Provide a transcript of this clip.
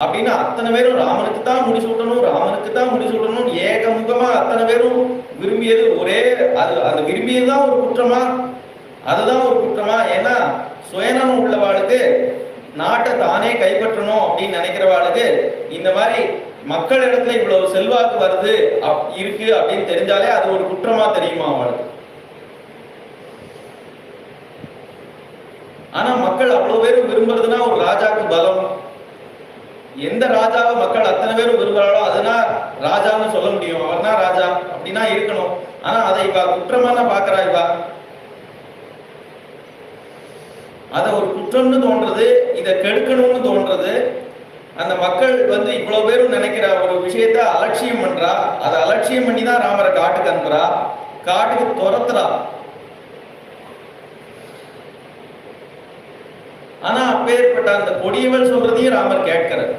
அப்படின்னு அத்தனை பேரும் ராமனுக்கு தான் முடிசூட்டணும், ராமனுக்கு தான் முடிசூட்டணும் ஏகமுகமா அத்தனை பேரும் விரும்பியது ஒரே அது. அந்த விரும்பியதுதான் ஒரு குற்றமா? அதுதான் ஒரு குற்றமா? ஏன்னா சுயநலம் உள்ளவாளுக்கு நாட்டை தானே கைப்பற்றணும் அப்படின்னு நினைக்கிறவாளுக்கு இந்த மாதிரி மக்கள் இடத்துல இவ்வளவு செல்வாக்கு வருது இருக்கு அப்படின்னு தெரிஞ்சாலே அது ஒரு குற்றமா தெரியுமா அவளுக்கு? ஆனா மக்கள் அவ்வளவு பேரும் விரும்புறதுன்னா ஒரு ராஜாக்கு பலம். எந்த ராஜாவை மக்கள் அத்தனை பேரும் விரும்புறாளோ அதுதான் ராஜான்னு சொல்ல முடியும். அவர் தான் ராஜா அப்படின்னா இருக்கணும். ஆனா அதை இவா குற்றமா தான் பாக்குறா. இவா அத ஒரு குற்றம்னு தோன்றது, இதை கெடுக்கணும்னு தோன்றது. அந்த மக்கள் இவ்வளவு பேரும் நினைக்கிற ஒரு விஷயத்த அலட்சியம் பண்றா. அதை அலட்சியம் பண்ணி தான் ராமரை காட்டுக்கு அனுப்புறா, காட்டுக்கு துரத்துறா. ஆனா அப்பேற்பட்ட அந்த கொடியவள் சொல்றதையும் ராமர் கேட்கிறார்.